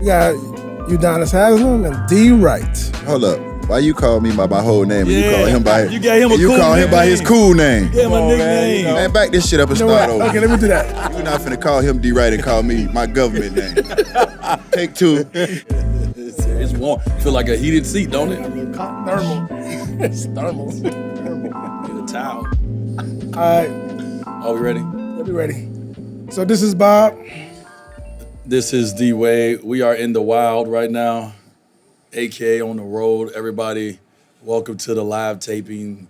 We got Udonis Haslem and D-Wright. Hold up. Why you call me by my whole name? Yeah. You call him by You gave him a you cool call him by his cool name. Give him a nickname. Man, back this shit up and You know start what? over. Okay, let me do that. You're not finna call him D-Wright and call me my government name. Take two. It's warm. Feel like a heated seat, don't it? Thermal. It's thermal. Get a towel. All right, Are we ready? we'll be ready. So this is Bob. This is DWade. We are in the wild right now, aka on the road. Everybody, welcome to the live taping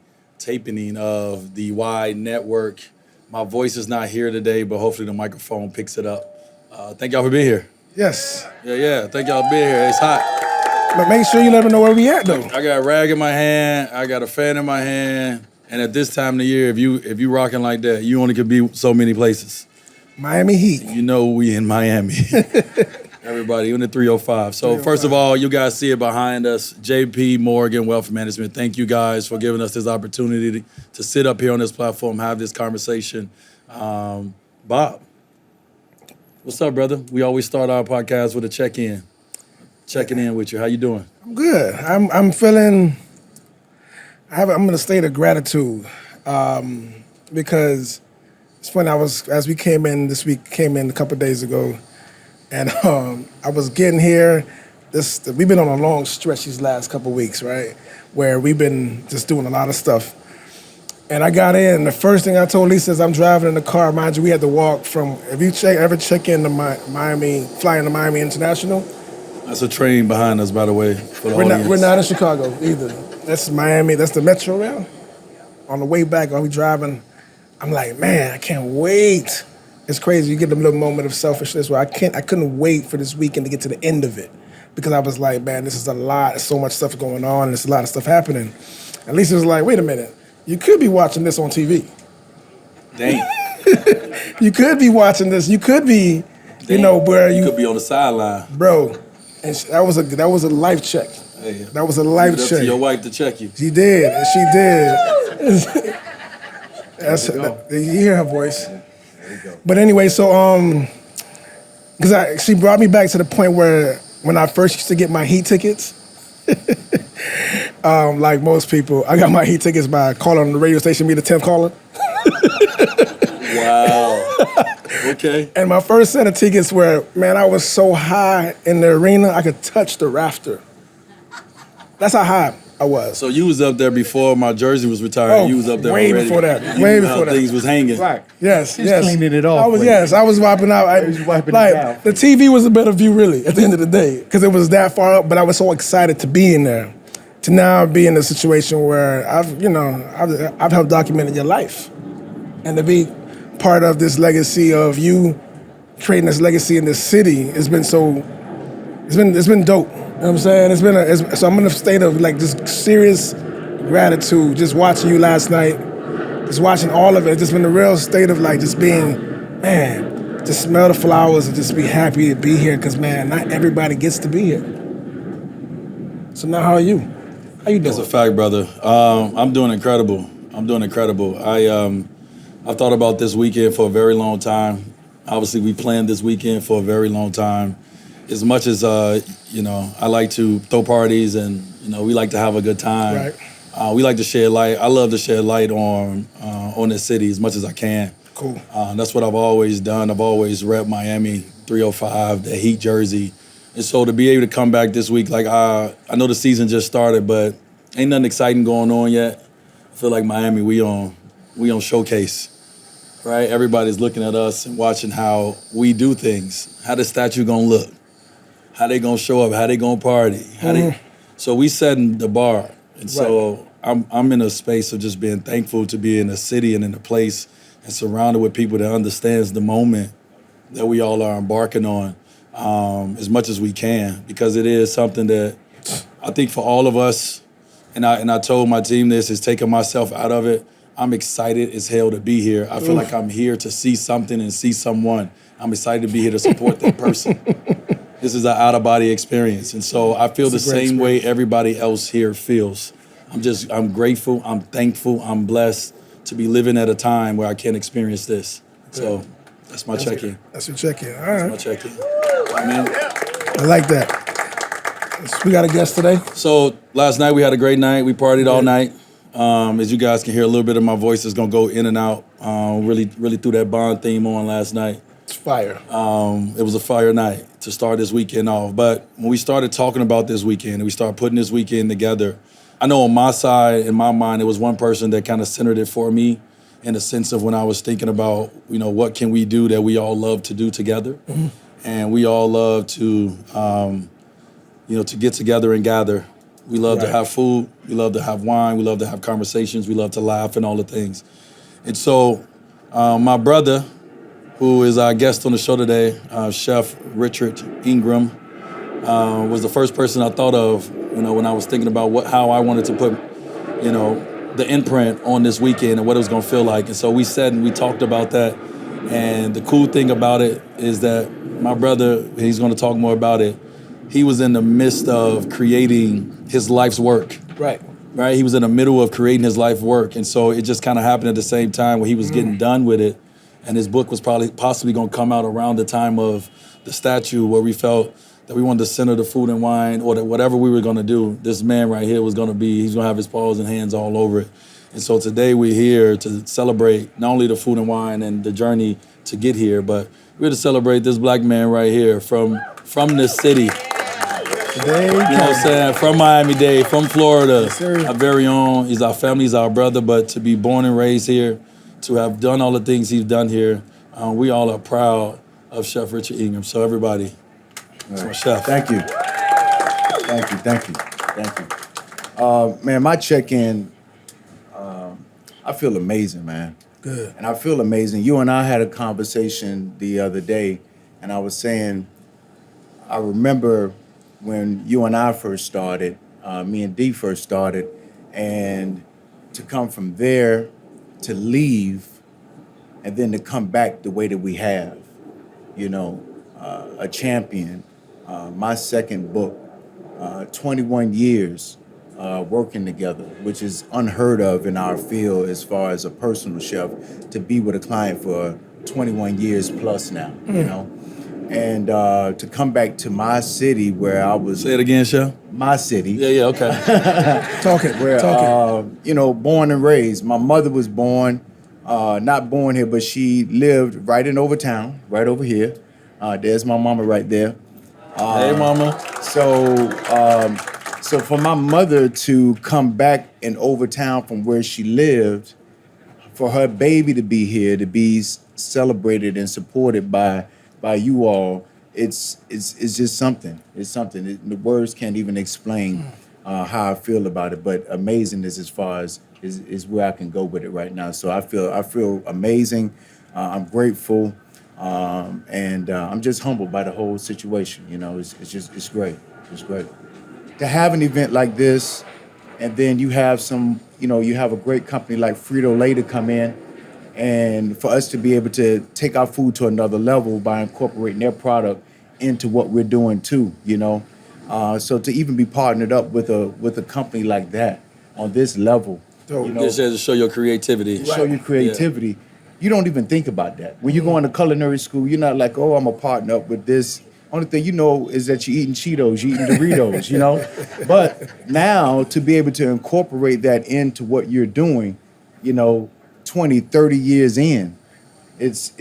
of the Wide Network. My voice is not here today, but hopefully the microphone picks it up. Thank y'all for being here. Yes. Yeah. Thank y'all for being here. It's hot. But make sure you let me know where we at, though. I got a rag in my hand. I got a fan in my hand. And at this time of the year, if you rocking like that, you only could be so many places. Miami Heat. You know we in Miami. Everybody in the 305. So first of all, you guys see it behind us. JP Morgan Wealth Management. Thank you guys for giving us this opportunity to sit up here on this platform, have this conversation. Bob, what's up, brother? We always start our podcast with a check-in. Checking in with you. How you doing? I'm good. I'm feeling. I'm in a state of gratitude because it's funny. As we came in this week, came in a couple of days ago, and I was getting here. We've been on a long stretch these last couple of weeks, right? Where we've been just doing a lot of stuff. And I got in, and the first thing I told Lisa is I'm driving in the car. Mind you, we had to walk from. If you ever check into Miami, fly into Miami International. That's a train behind us, by the way. For the audience. We're not in Chicago either. That's Miami. That's the Metro Rail. On the way back, while we driving, I'm like, man, I can't wait. It's crazy. You get a little moment of selfishness where I couldn't wait for this weekend to get to the end of it because I was like, man, this is a lot. There's so much stuff going on. There's a lot of stuff happening. And Lisa was like, wait a minute. You could be watching this on TV. Damn. You could be watching this. You could be, where you could be on the sideline, bro. And that was a life check. Hey, that was a life check. To your wife to check you. She did, and she did. You hear her voice. There you go. But anyway, so because she brought me back to the point where when I first used to get my Heat tickets, like most people, I got my Heat tickets by calling on the radio station, be the 10th caller. Wow. Okay. And my first set of tickets were, man, I was so high in the arena, I could touch the rafter. That's how high I was. So you was up there before my jersey was retired. Oh, You was up there way already. before that. You Way knew how before that. things was hanging. Right. Yes, He's yes. cleaning it off. I was wiping out. wiping it like, down. the TV was a better view, really, at the end of the day, because it was that far up. But I was so excited to be in there, to now be in a situation where I've helped document your life, and to be part of this legacy of you creating this legacy in this city. It's been dope. You know what I'm saying? So I'm in a state of like just serious gratitude. Just watching you last night, just watching all of it. Just been a real state of like just being, man, just smell the flowers and just be happy to be here. Cause man, not everybody gets to be here. So now, how are you? How you doing? That's a fact, brother. I'm doing incredible. I've thought about this weekend for a very long time. Obviously, we planned this weekend for a very long time. As much as, I like to throw parties and, we like to have a good time. Right. We like to shed light. I love to shed light on this city as much as I can. Cool. That's what I've always done. I've always repped Miami 305, the Heat jersey. And so to be able to come back this week, like I know the season just started, but ain't nothing exciting going on yet. I feel like Miami, we on showcase. Right? Everybody's looking at us and watching how we do things. How the statue gonna look? How they gonna show up? How they gonna party? So we setting the bar. And so I'm in a space of just being thankful to be in a city and in a place and surrounded with people that understands the moment that we all are embarking on as much as we can, because it is something that I think for all of us, and I told my team this, is taking myself out of it. I'm excited as hell to be here. I feel like I'm here to see something and see someone. I'm excited to be here to support that person. This is an out-of-body experience. And so I feel the same way everybody else here feels. I'm grateful, I'm thankful, I'm blessed to be living at a time where I can experience this. So that's my check-in. That's your check-in. All right. That's my check-in. I mean, I like that. So we got a guest today. So last night we had a great night. We partied all night. As you guys can hear, a little bit of my voice is gonna go in and out. Really threw that Bond theme on last night. It's fire. It was a fire night to start this weekend off. But when we started talking about this weekend and we started putting this weekend together, I know on my side, in my mind, it was one person that kind of centered it for me in the sense of when I was thinking about, what can we do that we all love to do together? Mm-hmm. And we all love to, to get together and gather. We love to have food. We love to have wine. We love to have conversations. We love to laugh and all the things. And so my brother, who is our guest on the show today, Chef Richard Ingram, was the first person I thought of, when I was thinking about how I wanted to put, the imprint on this weekend and what it was going to feel like. And so we sat and we talked about that. And the cool thing about it is that my brother, he's going to talk more about it, he was in the midst of creating his life's work. Right. He was in the middle of creating his life work. And so it just kind of happened at the same time when he was getting done with it. And his book was possibly going to come out around the time of the statue, where we felt that we wanted to center the food and wine, or that whatever we were going to do, this man right here was going to be, he's going to have his paws and hands all over it. And so today we're here to celebrate not only the food and wine and the journey to get here, but we're to celebrate this black man right here from this city. Today, you know what I'm saying? From Miami-Dade, from Florida, yes, sir. Our very own. He's our family, he's our brother, but to be born and raised here, to have done all the things he's done here, we all are proud of Chef Richard Ingram. So everybody, right. Chef. Thank you. Man, my check-in, I feel amazing, man. Good. And I feel amazing. You and I had a conversation the other day, and I was saying, I remember when you and I first started, me and D first started, and to come from there to leave and then to come back the way that we have, a champion. My second book, 21 years working together, which is unheard of in our field as far as a personal chef, to be with a client for 21 years plus now, And to come back to my city where I was... Say it again, Chef. My city. Yeah, okay. Talk it. Born and raised. My mother was born, not born here, but she lived right in Overtown, right over here. There's my mama right there. Hey, mama. So for my mother to come back in Overtown from where she lived, for her baby to be here, to be celebrated and supported by you all, it's just something. It's something. The words can't even explain how I feel about it. But amazing is as far as is where I can go with it right now. So I feel amazing. I'm grateful, and I'm just humbled by the whole situation. It's great. It's great to have an event like this, and then you have you have a great company like Frito-Lay to come in. And for us to be able to take our food to another level by incorporating their product into what we're doing too, So to even be partnered up with a company like that on this level, Just to show your creativity. show your creativity. Yeah. You don't even think about that. When you're going to culinary school, you're not like, oh, I'm a partner up with this. Only thing you know is that you're eating Cheetos, you're eating Doritos, But now to be able to incorporate that into what you're doing, 20, 30 years in, it's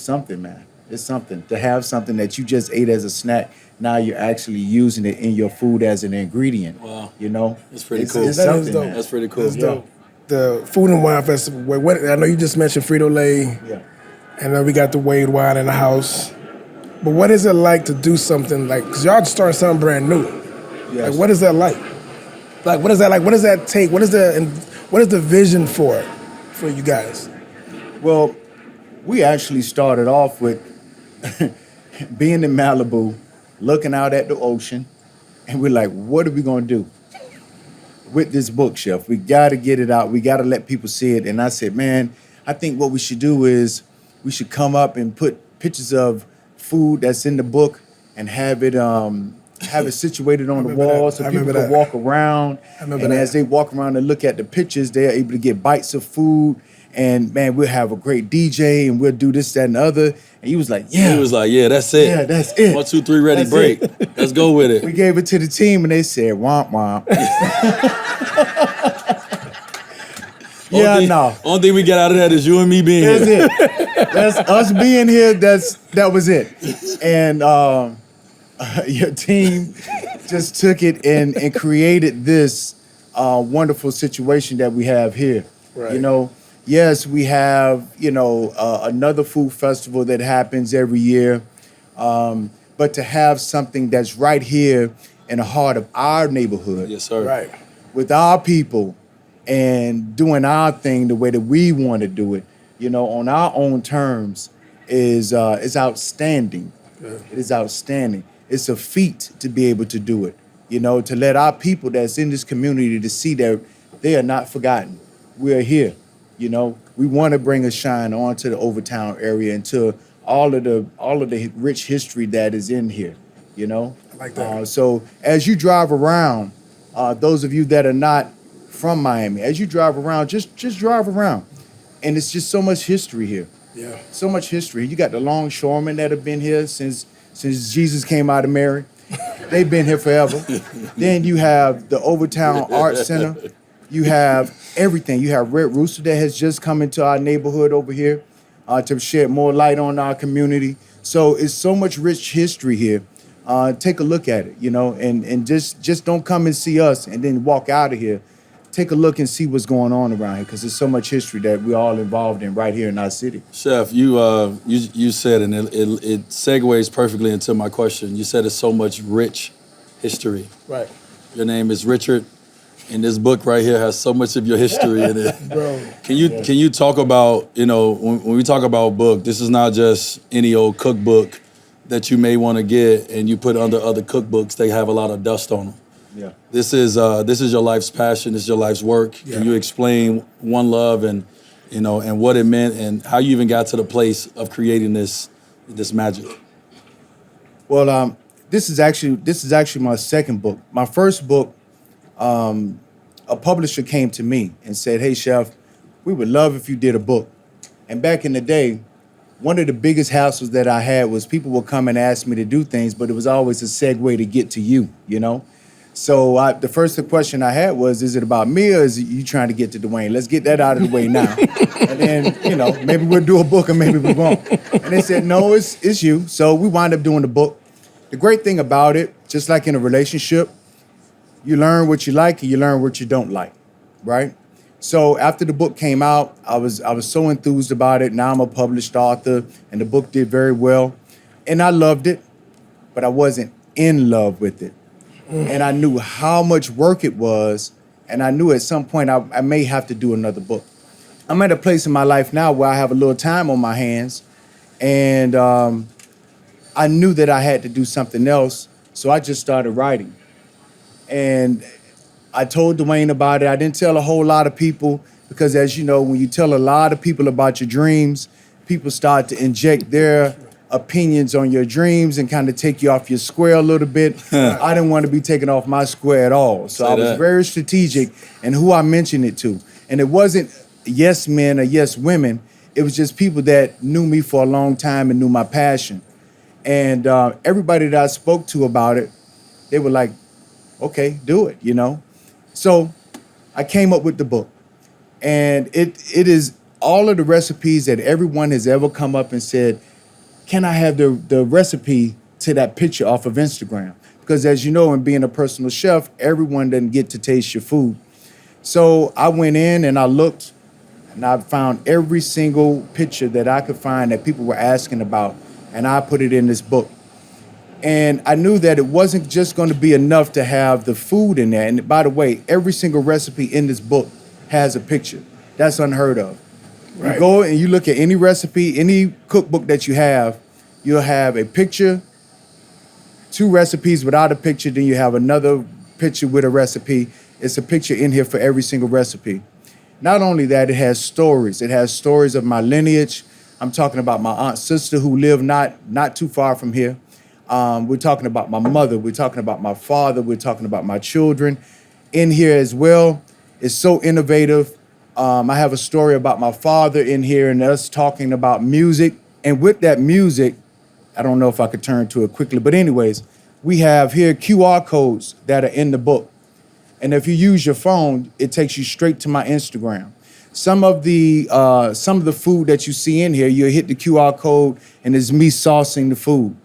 something, man. It's something. To have something that you just ate as a snack, now you're actually using it in your food as an ingredient. Wow. It's pretty cool. It's That is something, dope. man. That's pretty cool. That's dope. The Food and Wine Festival, I know you just mentioned Frito-Lay, Yeah. and then we got DWade wine in the house. But what is it like to do something because y'all starting something brand new? Yes. What is that like? What is that like? What does that take? What is the vision for you guys? Well, we actually started off with being in Malibu, looking out at the ocean, and we're like, what are we gonna do with this book, Chef? We gotta get it out. We gotta let people see it. And I said, man, I think what we should do is we should come up and put pictures of food that's in the book and have it have it situated on the remember wall that. so I people remember can that. walk around. remember And that. as they walk around and look at the pictures, they're able to get bites of food. And man, we'll have a great DJ and we'll do this, that, and the other. And he was like, yeah. He was like, yeah, that's it. Yeah, that's it. 1, 2, 3, ready, That's break. it. Let's go with it. We gave it to the team and they said, womp womp. Only thing we got out of that is you and me being That's here. it. That's us being here. That was it. And your team just took it and created this wonderful situation that we have here. Right. You know, yes, we have another food festival that happens every year, but to have something that's right here in the heart of our neighborhood, Yes, sir. Right. with our people and doing our thing the way that we want to do it, on our own terms is outstanding. It is outstanding. It's a feat to be able to do it, to let our people that's in this community to see that they are not forgotten. We're here, We want to bring a shine onto the Overtown area and to all of the rich history that is in here, I like that. So as you drive around, those of you that are not from Miami, as you drive around, just drive around. And it's just so much history here. Yeah. So much history. You got the longshoremen that have been here since Jesus came out of Mary. They've been here forever. Then you have the Overtown Art Center. You have everything. You have Red Rooster that has just come into our neighborhood over here to shed more light on our community. So it's so much rich history here. Take a look at it, and just don't come and see us and then walk out of here. Take a look and see what's going on around here because there's so much history that we're all involved in right here in our city. Chef, you said, and it segues perfectly into my question. You said it's so much rich history. Right. Your name is Richard, and this book right here has so much of your history in it. Bro. Can you talk about, when we talk about book, this is not just any old cookbook that you may want to get and you put under other cookbooks. They have a lot of dust on them. Yeah. This is your life's passion. This is your life's work. Yeah. Can you explain One Love and and what it meant and how you even got to the place of creating this magic? Well, this is actually my second book. My first book, a publisher came to me and said, "Hey, Chef, we would love if you did a book." And back in the day, one of the biggest hassles that I had was people would come and ask me to do things, but it was always a segue to get to you, So the first question I had was, is it about me or is it you trying to get to Dwyane? Let's get that out of the way now. And then, maybe we'll do a book or maybe we won't. And they said, no, it's you. So we wound up doing the book. The great thing about it, just like in a relationship, you learn what you like and you learn what you don't like, right? So after the book came out, I was so enthused about it. Now I'm a published author and the book did very well. And I loved it, but I wasn't in love with it. And I knew how much work it was, and I knew at some point I may have to do another book. I'm at a place in my life now where I have a little time on my hands, and I knew that I had to do something else, so I just started writing. And I told Dwyane about it. I didn't tell a whole lot of people because, as you know, when you tell a lot of people about your dreams, people start to inject their opinions on your dreams and kind of take you off your square a little bit. I didn't want to be taken off my square at all. So I was very strategic in who I mentioned it to. And it wasn't yes men or yes women. It was just people that knew me for a long time and knew my passion. And everybody that I spoke to about it, they were like, okay, do it, So I came up with the book. And it is all of the recipes that everyone has ever come up and said, can I have the recipe to that picture off of Instagram? Because as you know, in being a personal chef, everyone doesn't get to taste your food. So I went in and I looked and I found every single picture that I could find that people were asking about, and I put it in this book. And I knew that it wasn't just going to be enough to have the food in there. And by the way, every single recipe in this book has a picture. That's unheard of. Right. You go and you look at any recipe, any cookbook that you have, you'll have a picture, 2 recipes without a picture, then you have another picture with a recipe. It's a picture in here for every single recipe. Not only that, it has stories. It has stories of my lineage. I'm talking about my aunt's sister who lived not too far from here. We're talking about my mother. We're talking about my father. We're talking about my children in here as well. It's so innovative. I have a story about my father in here and us talking about music. And with that music, I don't know if I could turn to it quickly, but anyways, we have here QR codes that are in the book. And if you use your phone, it takes you straight to my Instagram. Some of the food that you see in here, you'll hit the QR code and it's me saucing the food.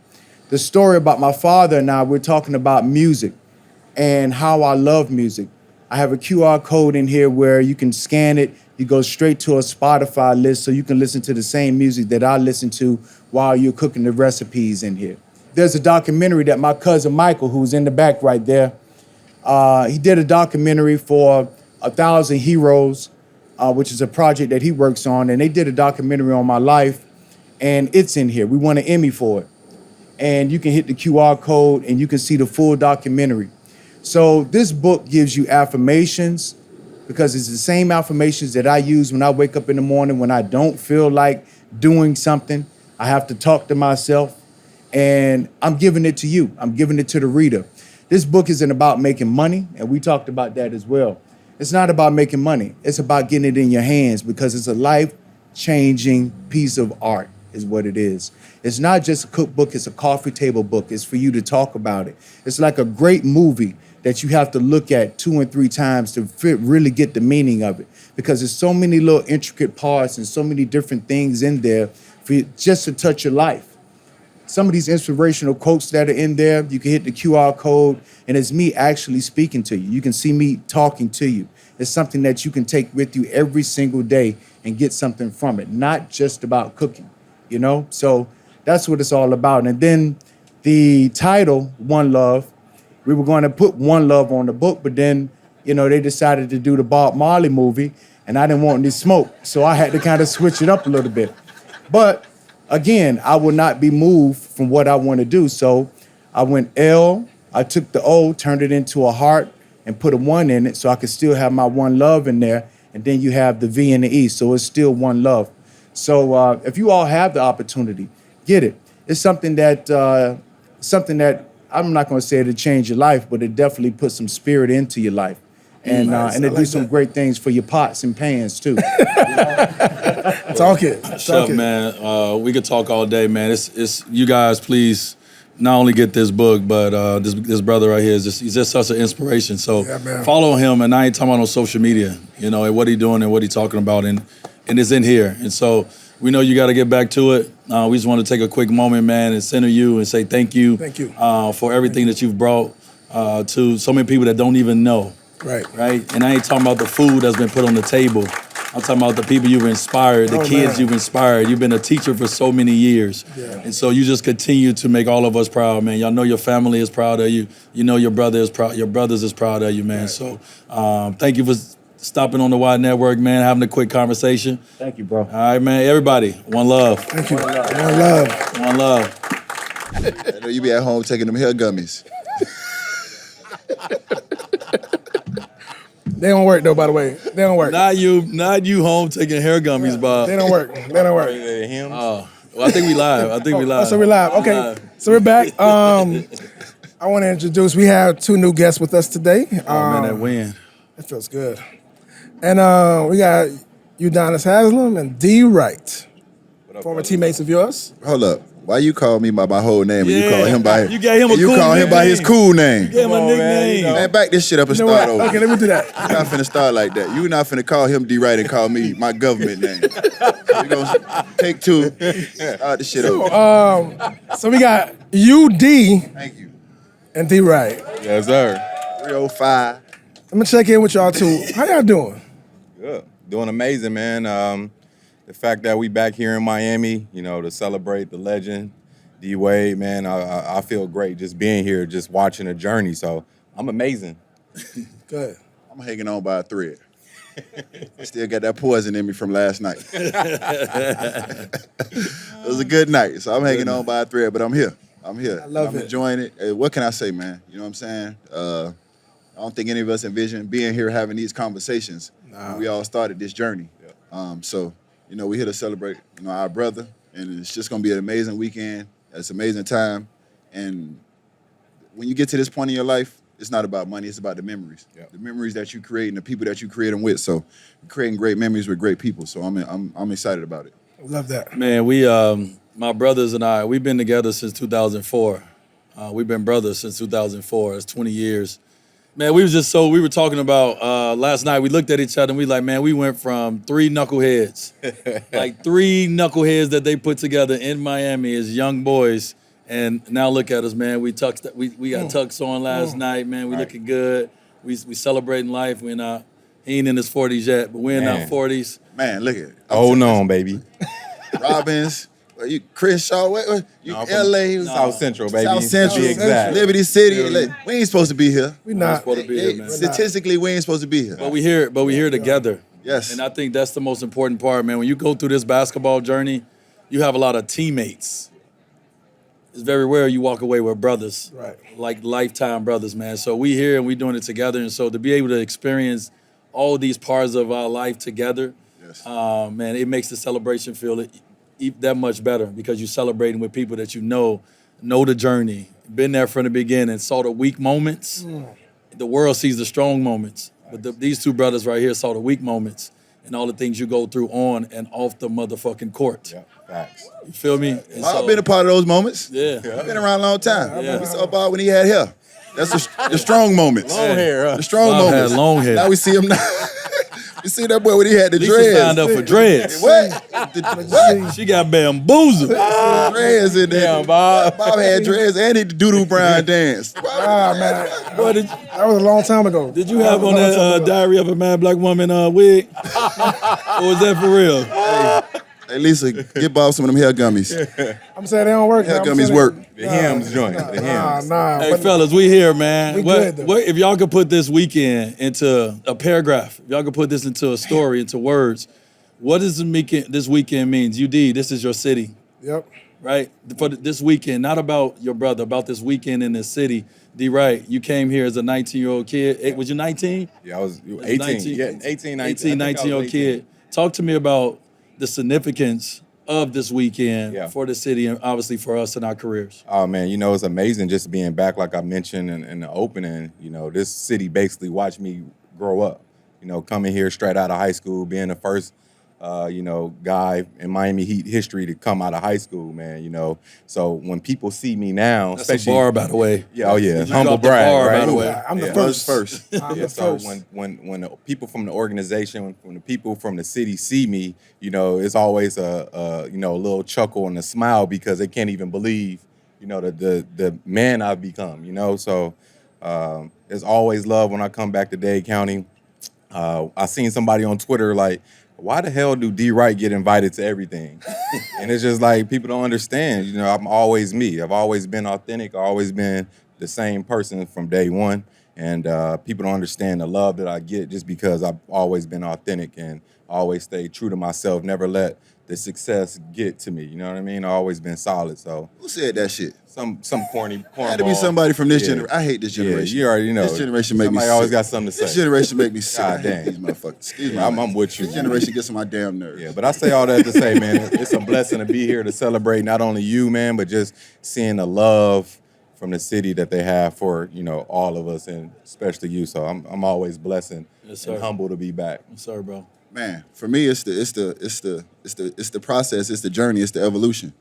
The story about my father and I, we're talking about music and how I love music. I have a QR code in here where you can scan it. You go straight to a Spotify list so you can listen to the same music that I listen to while you're cooking the recipes in here. There's a documentary that my cousin Michael, who's in the back right there, he did a documentary for 1,000 Heroes, which is a project that he works on, and they did a documentary on my life, and it's in here. We won an Emmy for it. And you can hit the QR code and you can see the full documentary. So this book gives you affirmations because it's the same affirmations that I use when I wake up in the morning when I don't feel like doing something. I have to talk to myself, and I'm giving it to you. I'm giving it to the reader. This book isn't about making money, and we talked about that as well. It's not about making money. It's about getting it in your hands because it's a life-changing piece of art is what it is. It's not just a cookbook, it's a coffee table book. It's for you to talk about it. It's like a great movie that you have to look at 2 and 3 times to really get the meaning of it because there's so many little intricate parts and so many different things in there for you just to touch your life. Some of these inspirational quotes that are in there, you can hit the QR code and it's me actually speaking to you. You can see me talking to you. It's something that you can take with you every single day and get something from it, not just about cooking, you know? So that's what it's all about. And then the title, One Love, we were going to put One Love on the book, but then, you know, they decided to do the Bob Marley movie and I didn't want any smoke. So I had to kind of switch it up a little bit. But again, I will not be moved from what I want to do. So I went L, I took the O, turned it into a heart and put a 1 in it so I could still have my one love in there. And then you have the V and the E, so it's still one love. So if you all have the opportunity, get it. It's something that I'm not going to say it'll change your life, but it definitely puts some spirit into your life. And Nice. and it I do like some that. great things for your pots and pans too. Talk it. Chef, Talk it. man, we could talk all day, man. It's you guys, please not only get this book, but this brother right here he's just such an inspiration. So Yeah, man. follow him, and I ain't talking about on social media, you know, and what he doing and what he talking about, and it's in here. And so we know you got to get back to it. We just want to take a quick moment, man, and center you and say thank you. Thank you. For everything that you've brought to so many people that don't even know. Right. And I ain't talking about the food that's been put on the table. I'm talking about the people you've inspired, the kids man. you've inspired. You've been a teacher for so many years. Yeah. And so you just continue to make all of us proud, man. Y'all know your family is proud of you. You know your brother is proud, your brothers is proud of you, man. Right. So thank you for stopping on the Wide Network, man, having a quick conversation. Thank you, bro. All right, man. Everybody, one love. Thank you. One love. One love. I know you be at home taking them hair gummies. They don't work though, by the way. They don't work. Not you home taking hair gummies, Bob. They don't work. They don't work. Well, I think we live. Oh, so we're live. Okay. So we're back. I want to introduce, we have 2 new guests with us today. Oh, man, that win. It feels good. And we got Udonis Haslem and D-Wright, former teammates of yours. Hold up. Why you call me by my whole name and you Yeah. call him by You gave him a you cool call him by his nickname. cool name? Give him a nickname. Man, back this shit up and You know start what? over. Okay, let me do that. You're not finna start like that. You're not finna call him D-Wright and call me my government name. We're gonna take 2, start the shit over. So we got UD Thank you. and D-Wright. Yes, sir. 305. I'm gonna check in with y'all too. How y'all doing? Good. Doing amazing, man. The fact that we back here in Miami, you know, to celebrate the legend, DWade, man, I feel great just being here, just watching the journey. So I'm amazing. Good. I'm hanging on by a thread. I still got that poison in me from last night. It was a good night, so I'm hanging on by a thread, but I'm here. I'm here. I love I'm it. enjoying it. What can I say, man? You know what I'm saying? I don't think any of us envisioned being here having these conversations when we all started this journey. So, you know, we're here to celebrate, you know, our brother, and it's just gonna be an amazing weekend. It's an amazing time, And when you get to this point in your life, it's not about money, it's about the memories. Yep. The memories that you create and the people that you create them with. So you're creating great memories with great people. So I'm excited about it. Love that. Man, we, my brothers and I, we've been together since 2004. We've been brothers since 2004. It's 20 years. Man, we were talking about last night. We looked at each other and we like, man, we went from 3 knuckleheads, like 3 knuckleheads that they put together in Miami as young boys. And now look at us, man. We got tux on last night, man. We looking good. We celebrating life. He ain't in his 40s yet, but we're in our 40s. Man, look at it. Hold on, baby. Robbins, you Crenshaw, you No, I'm from LA, South Central, baby. South Central, To be exact. Liberty City. Like, we ain't supposed to be here. We not. supposed to be here, man. Statistically, we ain't supposed to be here. But we here together. Yes. And I think that's the most important part, man. When you go through this basketball journey, you have a lot of teammates. It's very rare you walk away with brothers, Right. like lifetime brothers, man. So we here and we doing it together. And so to be able to experience all these parts of our life together, Yes. man, it makes the celebration feel that much better because you're celebrating with people that you know the journey, been there from the beginning, saw the weak moments. The world sees the strong moments, but these 2 brothers right here saw the weak moments and all the things you go through on and off the motherfucking court. Yeah, facts. You feel me? And I've been a part of those moments. Yeah. I've been around a long time. Yeah. We saw Bob when he had hair. That's the strong moments. Long hair, huh? The strong Bob had moments. long hair. Now we see him now. We see that boy when he had the Lisa dreads. signed up for dreads. What? What? She got bamboozled. Dreads in there. Damn, Bob. Bob had dreads and he doo-doo Brian dance. Man, Boy, that was a long time ago. did you have on that Diary of a Mad Black Woman wig? Or was that for real? Hey, Lisa, get Bob some of them hair gummies. I'm saying they don't work. Hair I'm gummies saying work. The hymns joint. The hymns. Nah. Hey, but fellas, we here, man. We good, though. If y'all could put this weekend into a paragraph, if y'all could put this into a story, into words, what does this weekend means? UD, this is your city, Yep. right? For this weekend, not about your brother, about this weekend in this city. D-Wright, you came here as a 19-year-old kid. Was you 19? Yeah, I was 18. 19. Yeah, 18, 19. 19-year-old kid. Talk to me about the significance of this weekend Yeah. for the city and obviously for us in our careers. Oh man, it's amazing just being back. Like I mentioned in the opening, this city basically watched me grow up. Coming here straight out of high school, being the first, guy in Miami Heat history to come out of high school, man. So when people see me now, That's a especially bar, by the way. yeah, oh yeah, You humble dropped the brag, bar, right? by the way. I'm the Yeah. first. First. I'm Yeah, the so first. when the people from the organization, when the people from the city see me, it's always a little chuckle and a smile because they can't even believe, the man I've become, So there's always love when I come back to Dade County. I seen somebody on Twitter like, why the hell do D-Wright get invited to everything? And it's just like people don't understand. I'm always me. I've always been authentic. I've always been the same person from day one. And people don't understand the love that I get just because I've always been authentic and always stayed true to myself, never let the success get to me. You know what I mean? I've always been solid. So Who said that shit? some corny Had to be cornball. somebody from this Yeah. generation. I hate this generation. Yeah, you already know. This generation make me Somebody sick. always got something to say. This generation make me sick. God I hate dang. these motherfuckers. Excuse me. I'm with you. This generation gets on my damn nerves. Yeah, but I say all that to say, man, it's a blessing to be here to celebrate not only you, man, but just seeing the love from the city that they have for all of us and especially you. So I'm always blessed Yes, sir. and humble to be back. I'm sorry, bro. Man, for me, it's the process, it's the journey, it's the evolution.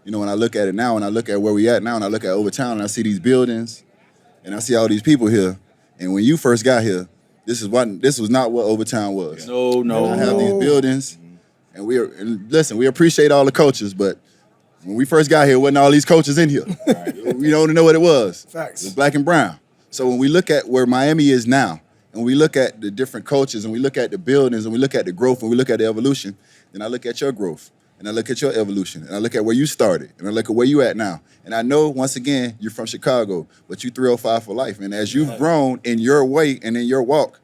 When I look at it now, and I look at where we at now, and I look at Overtown, and I see these buildings, and I see all these people here. And when you first got here, this was not what Overtown was. No. I have these buildings, and we appreciate all the coaches, but when we first got here, wasn't all these coaches in here. We don't know what it was. Facts. It was black and brown. So when we look at where Miami is now, and we look at the different coaches, and we look at the buildings, and we look at the growth, and we look at the evolution, then I look at your growth, and I look at your evolution, and I look at where you started, and I look at where you at now. And I know, once again, you're from Chicago, but you 305 for life. And as you've grown in your way and in your walk,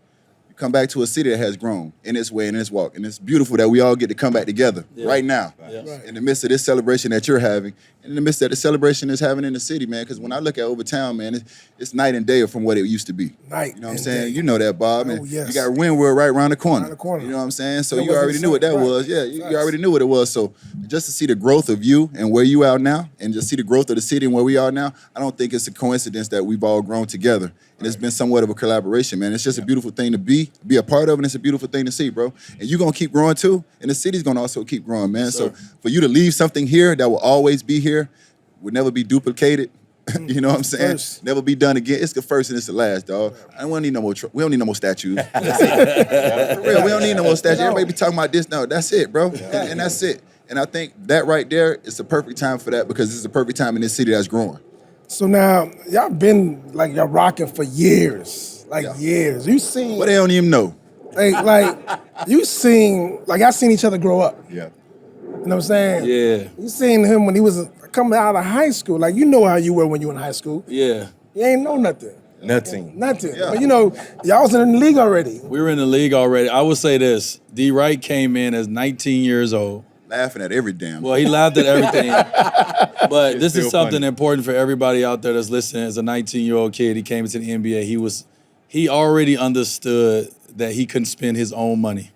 you come back to a city that has grown in its way and in its walk. And it's beautiful that we all get to come back together right now Yeah. in the midst of this celebration that you're having in the midst of the celebration is having in the city, man. Because when I look at Overtown, man, it's night and day from what it used to be. Night You know what I'm and saying? day. You know that, Bob. Oh, And yes. you got Windward right around the corner. Around the corner. You know what I'm saying? So It you wasn't already knew what that the same, right. was. Yeah, you Facts. already knew what it was. So just to see the growth of you and where you are now, and just see the growth of the city and where we are now, I don't think it's a coincidence that we've all grown together. And it's been somewhat of a collaboration, man. It's just a beautiful thing to be a part of, and it's a beautiful thing to see, bro. And you're gonna keep growing too, and the city's gonna also keep growing, man. Yes, So sir. for you to leave something here that will always be here, would never be duplicated. You know what I'm saying? First. Never be done again. It's the first and it's the last, dog. I don't need no more. We don't need no more statues. That's it. For real, we don't need no more statues. Everybody be talking about this. No, that's it, bro. And that's it. And I think that right there is the perfect time for that because it's the perfect time in this city that's growing. So now y'all been like y'all rocking for years, Yeah. years. You seen But they don't even know. like you seen like y'all seen each other grow up. Yeah. You know what I'm saying? Yeah. You seen him when he was coming out of high school. Like you know how you were when you were in high school. Yeah. You ain't know nothing. Nothing. Nothing. Yeah. But you know, y'all was in the league already. We were in the league already. I would say this: D-Wright came in as 19 years old. Laughing at every damn. Well, he laughed at everything. But this is still something funny. important for everybody out there that's listening. As a 19-year-old kid, he came into the NBA. He already understood that he couldn't spend his own money.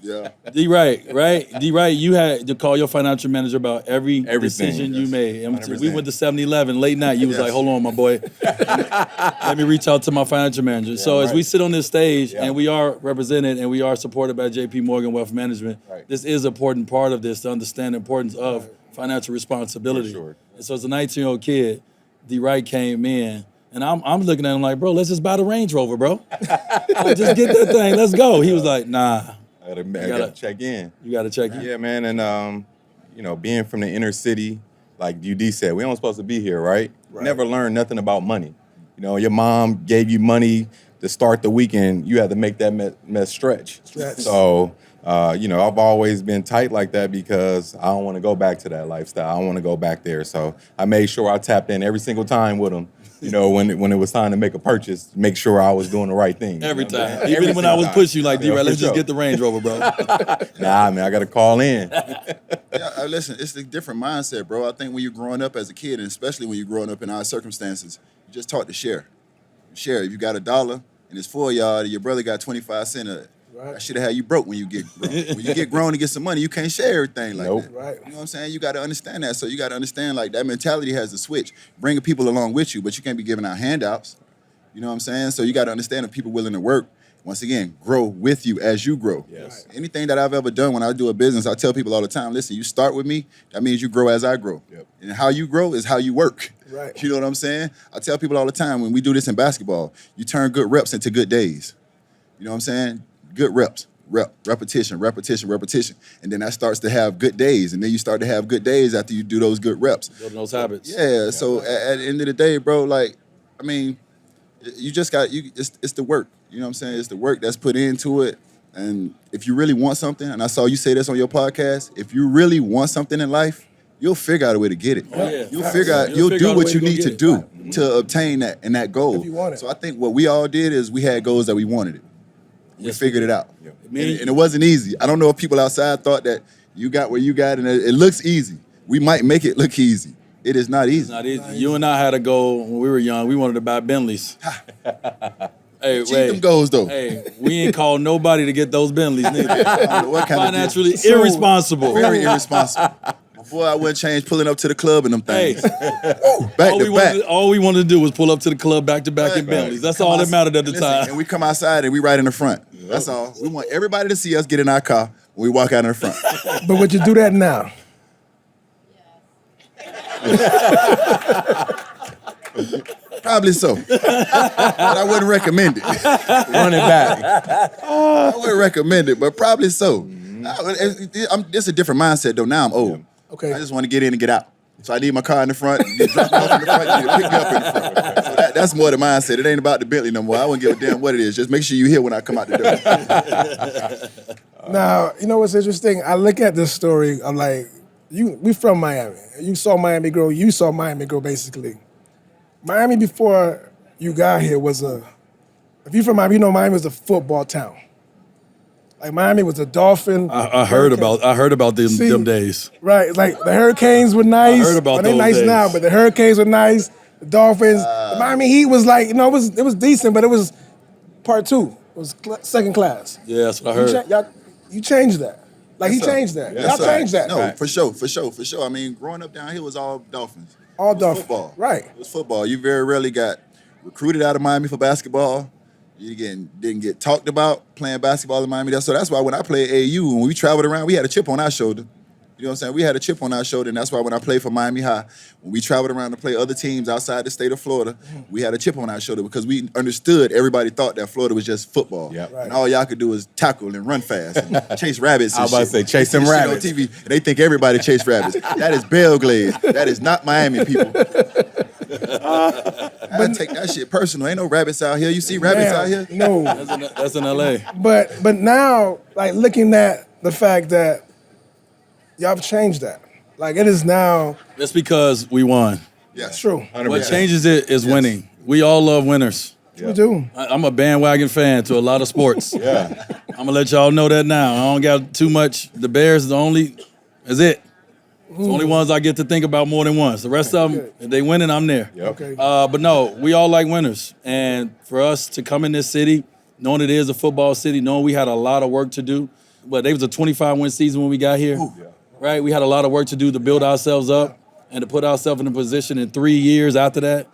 Yeah. D-Wright, right? D-Wright, you had to call your financial manager about every decision you yes. made. And 100%. we went to 7-Eleven late night. You was Yes. like, hold on, my boy. Let me reach out to my financial manager. So as we sit on this stage and we are represented and we are supported by JP Morgan Wealth Management, Right. this is an important part of this to understand the importance of financial responsibility. For sure. And so as a 19-year-old kid, D-Wright came in. And I'm looking at him like, bro, let's just buy the Range Rover, bro. Like, just get that thing, let's go. He was like, nah, I gotta check in. you got to check in. Yeah, man, and being from the inner city, like UD said, we don't supposed to be here, right? Never learned nothing about money. You know, your mom gave you money to start the weekend. You had to make that mess stretch. So, I've always been tight like that because I don't want to go back to that lifestyle. I don't want to go back there. So I made sure I tapped in every single time with them. You know, when it was time to make a purchase, make sure I was doing the right thing. Every You know what I'm time. saying? Even Every when I single was time. pushing you like, Yeah, D-Right, for let's just sure. get the Range Rover, bro. Nah, man, I got to call in. Yeah, listen, it's a different mindset, bro. I think when you're growing up as a kid, and especially when you're growing up in our circumstances, you just taught to share. Share. If you got $1 and it's for y'all, and your brother got 25 cents of it, Right. I should have had you broke when you get grown. When you get grown and get some money, you can't share everything like Nope. that. Right. You know what I'm saying? You got to understand that. So you got to understand like that mentality has to switch. Bringing people along with you, but you can't be giving out handouts. You know what I'm saying? So you got to understand that people willing to work, once again, grow with you as you grow. Yes. Anything that I've ever done when I do a business, I tell people all the time, listen, you start with me, that means you grow as I grow. Yep. And how you grow is how you work. Right. You know what I'm saying? I tell people all the time, when we do this in basketball, you turn good reps into good days. You know what I'm saying? Good reps. Repetition. And then that starts to have good days. And then you start to have good days after you do those good reps. Building those habits. Yeah, so at the end of the day, bro, like, I mean, you just got, it's the work. You know what I'm saying? It's the work that's put into it. And if you really want something, and I saw you say this on your podcast, if you really want something in life, you'll figure out a way to get it. Oh, yeah. You'll figure out, You'll you'll figure do out a what way you to go need get to it. do to obtain that and that goal. If you want it. So I think what we all did is we had goals that we wanted it. We Yes, figured it out. Yeah. And it wasn't easy. I don't know if people outside thought that you got where you got and it looks easy. We might make it look easy. It is not easy. It's not easy. You and I had a goal when we were young. We wanted to buy Bentleys. Hey, Achieve them goals though. Hey, we ain't called nobody to get those Bentleys neither. I don't know what kind of Financially So- irresponsible. very irresponsible. Boy, I wouldn't change pulling up to the club and them Hey, things. Ooh, back all to back. we wanted to do was pull up to the club back to back in Right. Bentleys. That's Come all that outside- mattered at the listen, time. And we come outside and we right in the front. That's all. We want everybody to see us get in our car when we walk out in the front. But would you do that now? Probably so. But I wouldn't recommend it. Run it back. I wouldn't recommend it, but probably so. It's a different mindset though. Now I'm old. Okay. I just want to get in and get out. So I need my car in the front. You drop me off in the front. You need to pick me up in the front. So that's more the mindset. It ain't about the Bentley no more. I wouldn't give a damn what it is. Just make sure you hear when I come out the door. Now, you know what's interesting? I look at this story, I'm like, we from Miami. You saw Miami grow, you saw Miami grow basically. Miami before you got here was if you from Miami, you know Miami was a football town. Like Miami was a Dolphin. I heard about them days. Right, like the Hurricanes were nice. I heard about they're those nice days. now, but the Hurricanes were nice. The Dolphins, the Miami Heat was like, it was decent, but it was part two. It was second class. Yeah, that's what I heard. You changed that. Like he changed that. Y'all changed that. No, for sure. I mean, growing up down here was all Dolphins. All It was Dolphins. football. Right. It was football. You very rarely got recruited out of Miami for basketball. You didn't get talked about playing basketball in Miami. So that's why when I played AU, when we traveled around, we had a chip on our shoulder. You know what I'm saying? We had a chip on our shoulder, and that's why when I played for Miami High, when we traveled around to play other teams outside the state of Florida, we had a chip on our shoulder because we understood everybody thought that Florida was just football. Yep. And all y'all could do is tackle and run fast and chase rabbits and I was about to say, chase them rabbits. On TV, and they think everybody chase rabbits. That is Belgrade. That is not Miami, people. I take that shit personal. Ain't no rabbits out here. You see rabbits out here? No. That's in LA. But now, like looking at the fact that y'all have changed that. Like it is now That's because we won. Yes. true. 100%. What changes it is winning. We all love winners. We do. I'm a bandwagon fan to a lot of sports. Yeah. I'm gonna let y'all know that now. I don't got too much. The Bears is is it. It's the only ones I get to think about more than once. The rest of them, if they winning, I'm there. Yep. Okay. But no, we all like winners. And for us to come in this city, knowing it is a football city, knowing we had a lot of work to do, but it was a 25-win season when we got here, right? We had a lot of work to do to build ourselves up and to put ourselves in a position in 3 years after that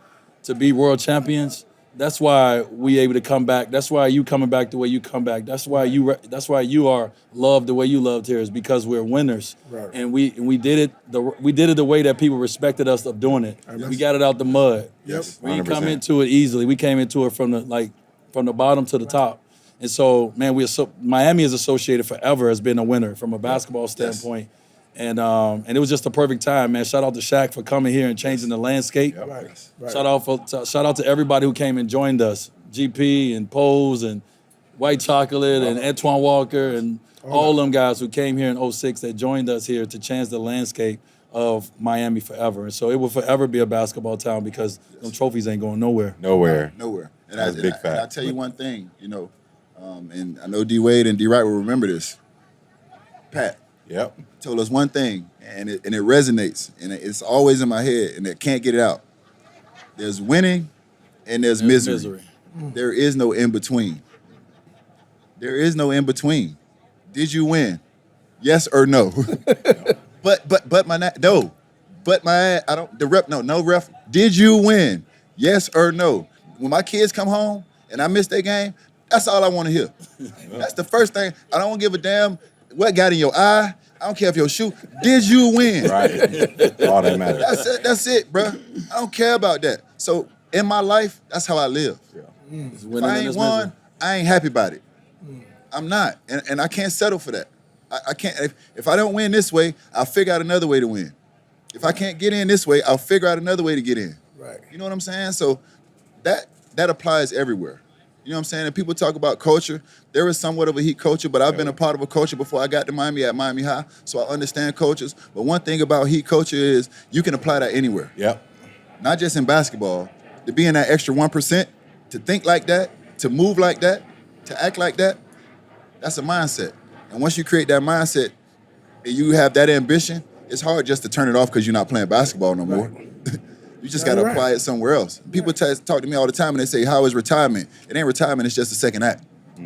to be world champions. That's why we able to come back. That's why you coming back the way you come back. That's why you are loved the way you loved here is because we're winners. Right. And we did it the way that people respected us of doing it. We got it out the mud. Yep. We didn't 100%. come into it easily. We came into it from the bottom to the top. And so, man, Miami is associated forever as being a winner from a basketball standpoint. And it was just a perfect time, man. Shout out to Shaq for coming here and changing the landscape. Right. Shout out to everybody who came and joined us. GP and Pose and White Chocolate and Antoine Walker and all them guys who came here in 06 that joined us here to change the landscape of Miami forever. And so it will forever be a basketball town because them trophies ain't going nowhere. Nowhere. And That's a big fact. I'll tell you one thing, and I know D-Wade and D-Wright will remember this. Pat Yep. told us one thing, and it resonates, and it's always in my head, and I can't get it out. There's winning, and there's misery. There is no in between. There is no in between. Did you win? Yes or no? No ref. Did you win? Yes or no? When my kids come home and I miss their game, that's all I want to hear. That's the first thing. I don't give a damn what got in your eye. I don't care if your shoe. Did you win? Right. All that matters. That's it, bro. I don't care about that. So in my life, that's how I live. It's If winning I and ain't it's won, misery. I ain't happy about it. I'm not, and I can't settle for that. I can't. If I don't win this way, I'll figure out another way to win. If I can't get in this way, I'll figure out another way to get in. Right. You know what I'm saying? So that applies everywhere. You know what I'm saying? And people talk about culture. There is somewhat of a Heat culture, but I've been a part of a culture before I got to Miami at Miami High, so I understand cultures. But one thing about Heat culture is you can apply that anywhere. Yep. Not just in basketball. To be in that extra 1%, to think like that, to move like that, to act like that, that's a mindset. And once you create that mindset and you have that ambition, it's hard just to turn it off because you're not playing basketball no more. You just got to Right. apply it somewhere else. People talk to me all the time and they say, how is retirement? It ain't retirement, it's just a second act.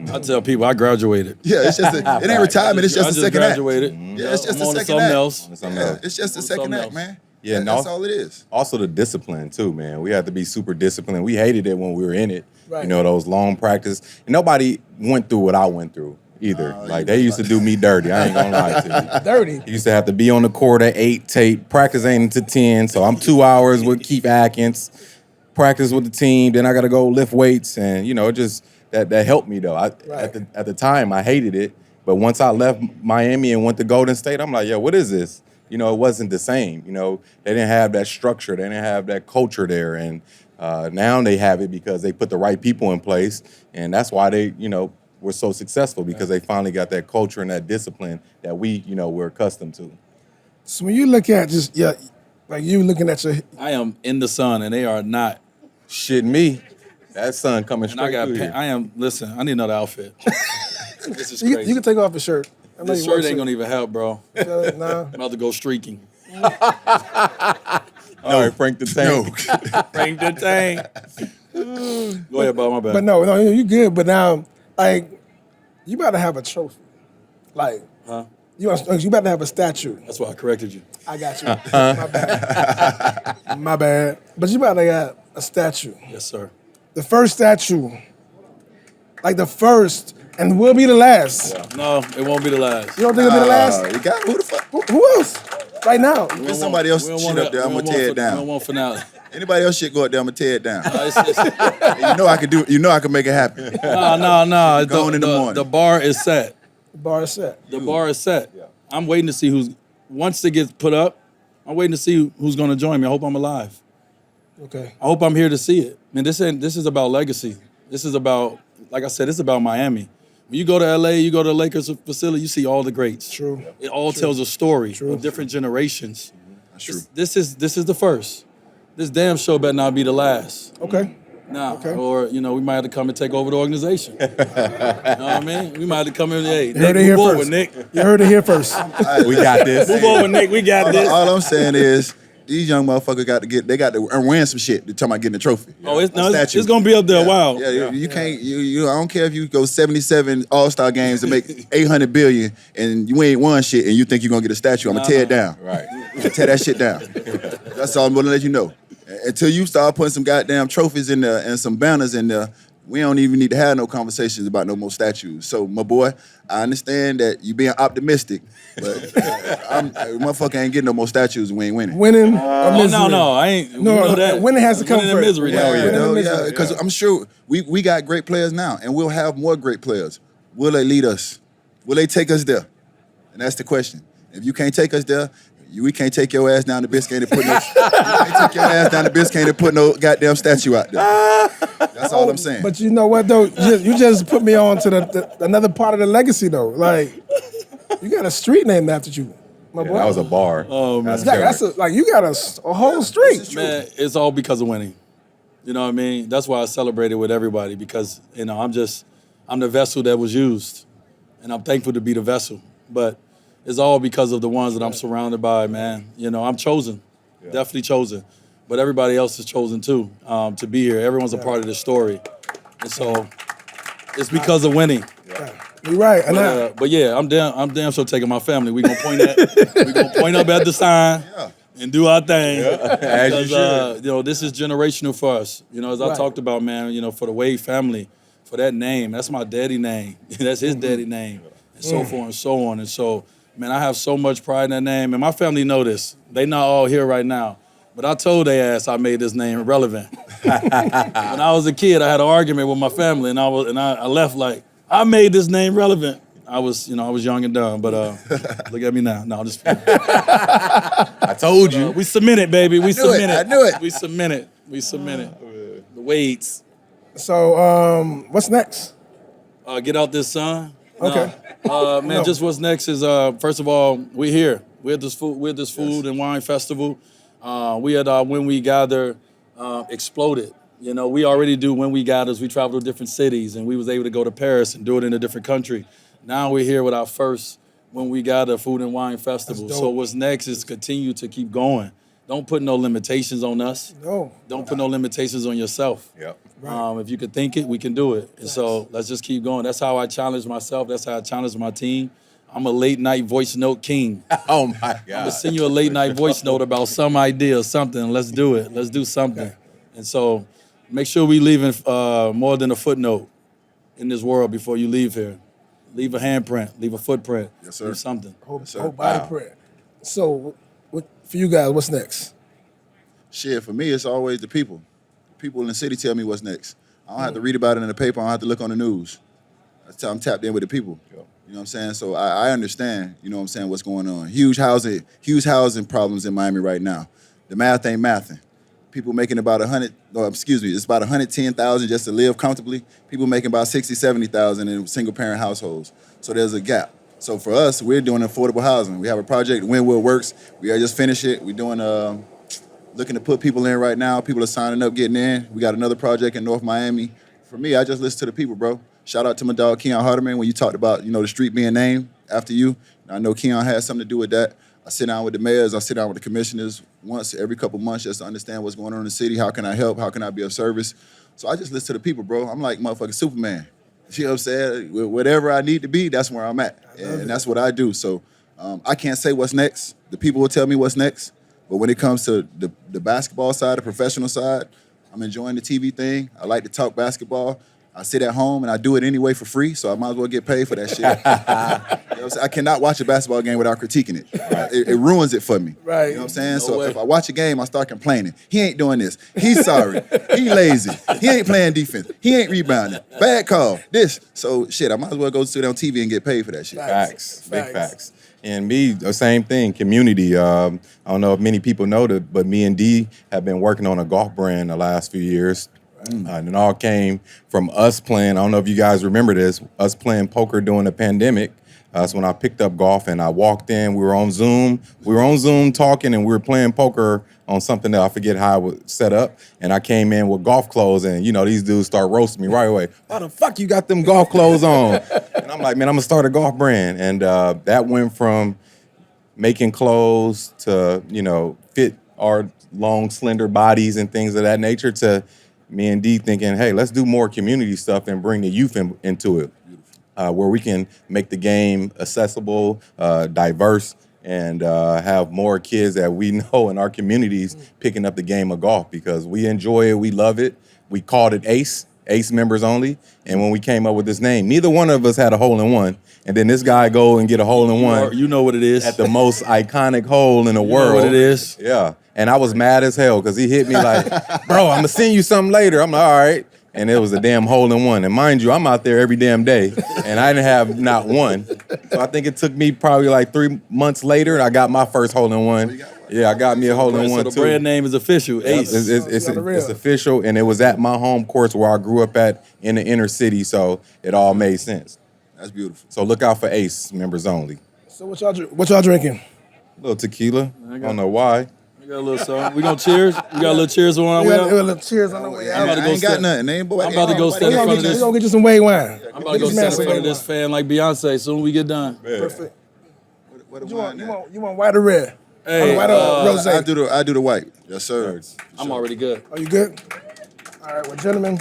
I tell people I graduated. Yeah, it's just it ain't retirement, it's just I a second act. graduated. Yeah, it's just I'm a on to second something act. else. Something Yeah, else. it's just a On second something act, else. man. Yeah, and That's all it is. Also the discipline too, man. We had to be super disciplined. We hated it when we were in it. Right. You know, those long practice. And nobody went through what I went through either. Like you they used to do me dirty. I ain't gonna lie to you. Dirty. You used to have to be on the court at 8, tape, practice ain't until 10. So I'm 2 hours with Keith Atkins, practice with the team, then I gotta go lift weights. And just that helped me though. At the time I hated it. But once I left Miami and went to Golden State, I'm like, yo, what is this? It wasn't the same. They didn't have that structure. They didn't have that culture there. And now they have it because they put the right people in place. And that's why they, were so successful because they finally got that culture and that discipline that we're accustomed to. So when you look at like you looking at your, I am in the sun and they are not. Shit me. That sun coming And I straight got through you. listen, I need another outfit. This is You crazy. can take off the shirt. I know This you want shirt ain't to. gonna even help, bro. Nah. I'm about to go streaking. All right, Frank the Tank. Frank the Tank. Go ahead, Bob. My bad. But no, you good. But now, like, you about to have a trophy. Like, Huh? you about to have a statue. That's why I corrected you. I got you. My bad. My bad. But you about to have a statue. Yes, sir. The first statue, like the first, and will be the last. No, it won't be the last. You don't think it'll be the last? You got who the fuck? Who else? Right now. If somebody else shit up there, I'm gonna tear it We don't down. want finale. Anybody else shit go up there, I'm gonna tear it down. It's- You know I can do. You know I can make it happen. no. Going in the morning. The bar is set. The bar is set. The bar is set. I'm waiting to see who's. Once it gets put up, I'm waiting to see who's going to join me. I hope I'm alive. Okay. I hope I'm here to see it. Man, this is about legacy. This is about, like I said, it's about Miami. When you go to LA, you go to the Lakers facility, you see all the greats. True. It all tells a story of different generations. That's true. This is the first. This damn show better not be the last. Okay. Nah. Okay. Or, we might have to come and take over the organization. You know what I mean? We might have to come in. Hey, You heard Nick, it here move over, first. Nick. You heard it here first. We got this. Move over, Nick. We got this. All I'm saying is these young motherfuckers got to win some shit. They're talking about getting a trophy. Oh, it's statue. going to be up there a while. Yeah, you can't. You. I don't care if you go 77 All-Star games and make 800 billion and you ain't won shit and you think you're gonna get a statue. I'm gonna tear it down. Right. I'm gonna tear that shit down. That's all I'm gonna let you know. Until you start putting some goddamn trophies in there and some banners in there, we don't even need to have no conversations about no more statues. So, my boy, I understand that you being optimistic, but motherfucker ain't getting no more statues and we ain't winning. Winning or Oh, misery? no, I ain't. we No, know that. winning has to come Winning in first. misery. Yeah, now. yeah. Winning and misery. Because I'm sure we got great players now, and we'll have more great players. Will they lead us? Will they take us there? And that's the question. If you can't take us there, we can't take your ass down to Biscayne and put no. You can't take your ass down to Biscayne and put no goddamn statue out there. That's all I'm saying. But you know what though? You just put me on to the another part of the legacy though. Like, you got a street named after you, my boy. That was a bar. Oh, man. That's like you got a whole street. Man, it's all because of winning. You know what I mean? That's why I celebrated with everybody because, I'm the vessel that was used. And I'm thankful to be the vessel. But it's all because of the ones that I'm surrounded by, man. I'm chosen. Definitely chosen. But everybody else is chosen too to be here. Everyone's a part of this story. And so it's because of winning. You're right. And But yeah, I'm damn sure taking my family. We're gonna point up at the sign and do our thing. As you should. This is generational for us. As I Right. talked about, man, for the Wade family, for that name, that's my daddy name. That's his daddy name. And so forth and so on. And so, man, I have so much pride in that name. And my family know this. They not all here right now. But I told their ass I made this name relevant. When I was a kid, I had an argument with my family, and I left like, I made this name relevant. I was young and dumb, but look at me now. No, I'm just I told you. we submitted, baby. We submitted. I knew it. We submitted. The Wades. so what's next? Get out this sun. Okay. Man, just what's next is first of all, we're here. We're at this food and wine festival. We had When We Gather exploded. We already do When We Gathers. We travel to different cities, and we was able to go to Paris and do it in a different country. Now we're here with our first When We Gather Food and Wine Festival. So what's next is continue to keep going. Don't put no limitations on us. No. Don't put no limitations on yourself. Yep. If you could think it, we can do it. And so let's just keep going. That's how I challenge myself. That's how I challenge my team. I'm a late night voice note king. Oh my I'm God. gonna send you a late night voice note about some idea or something. Let's do it. Let's do something. And so make sure we leaving more than a footnote in this world before you leave here. Leave a handprint. Leave a footprint. Yes, sir. Leave something. Whole body prayer. So for you guys, what's next? Shit, for me, it's always the people. People in the city tell me what's next. I don't have to read about it in the paper. I don't have to look on the news. I'm tapped in with the people. You know what I'm saying? So I understand, what's going on. Huge housing problems in Miami right now. The math ain't mathing. People making about it's about 110,000 just to live comfortably. People making about 60, 70,000 in single parent households. So there's a gap. So for us, we're doing affordable housing. We have a project, Wynwood Works. We are just finished it. We're doing looking to put people in right now. People are signing up, getting in. We got another project in North Miami. For me, I just listen to the people, bro. Shout out to my dog Keon Hardeman when you talked about, the street being named after you. And I know Keon had something to do with that. I sit down with the mayors, I sit down with the commissioners once every couple months just to understand what's going on in the city. How can I help? How can I be of service? So I just listen to the people, bro. I'm like motherfucking Superman. You know what I'm saying? Whatever I need to be, that's where I'm at. And that's what I do. So I can't say what's next. The people will tell me what's next. But when it comes to the basketball side, the professional side, I'm enjoying the TV thing. I like to talk basketball. I sit at home and I do it anyway for free, so I might as well get paid for that shit. You know what I'm saying? I cannot watch a basketball game without critiquing it. It ruins it for me. Right. You know what I'm saying? So if I watch a game, I start complaining. He ain't doing this. He's sorry. He lazy. He ain't playing defense. He ain't rebounding. Bad call. This. So shit, I might as well go sit on TV and get paid for that shit. Facts. Big facts. And me, the same thing, community. I don't know if many people know that, but me and D have been working on a golf brand the last few years. And it all came from us playing, I don't know if you guys remember this, us playing poker during the pandemic. That's when I picked up golf and I walked in. We were on Zoom. We were on Zoom talking and we were playing poker on something that I forget how it was set up. And I came in with golf clothes and, these dudes start roasting me right away. Why the fuck you got them golf clothes on? And I'm like, man, I'm going to start a golf brand. And that went from making clothes to, fit our long, slender bodies and things of that nature to me and D thinking, hey, let's do more community stuff and bring the youth into it, where we can make the game accessible, diverse, and have more kids that we know in our communities picking up the game of golf because we enjoy it, we love it. We called it ACE members only. And when we came up with this name, neither one of us had a hole in one. And then this guy go and get a hole in one. You know what it is. At the most iconic hole in the world. Know what it is. Yeah. And I was mad as hell because he hit me like, bro, I'm going to send you something later. I'm like, all right. And it was a damn hole in one. And mind you, I'm out there every damn day. And I didn't have not one. So I think it took me probably like 3 months later and I got my first hole in one. Yeah, I got me a hole in one too. So the brand name is official, Ace. It's official, and it was at my home course where I grew up at in the inner city, so it all made sense. That's beautiful. So look out for Ace members only. So what y'all drinking? A little tequila. I don't know why. We got a little something. We gonna cheers. We got a little cheers on our We way got a out. little cheers on the way out. I ain't got nothing. I'm about to go stand in front of We're this. gonna get you some Wade wine. I'm about to go stand in front of this fan like Beyonce soon we get done. Perfect. What You want white or red? Hey, White or rosé? I do the white. Yes, sir. I'm already good. Are you good? All right, well, gentlemen,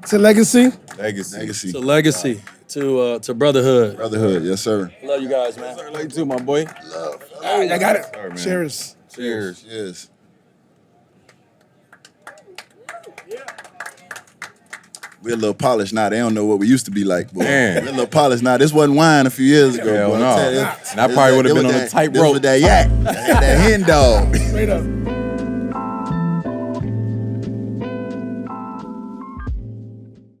to legacy. Legacy. To legacy, to brotherhood. Brotherhood. Yes, sir. Love you guys, man. Love you too, my boy. All right, I got it. Sorry, man. Cheers. Cheers. Yes. We're a little polished now. They don't know what we used to be like, boy. Man. We're a little polished now. This wasn't wine a few years ago, Hell boy. no. I'm telling you. And I probably would have been on a tightrope. This was that yak. That hen dog. Straight up.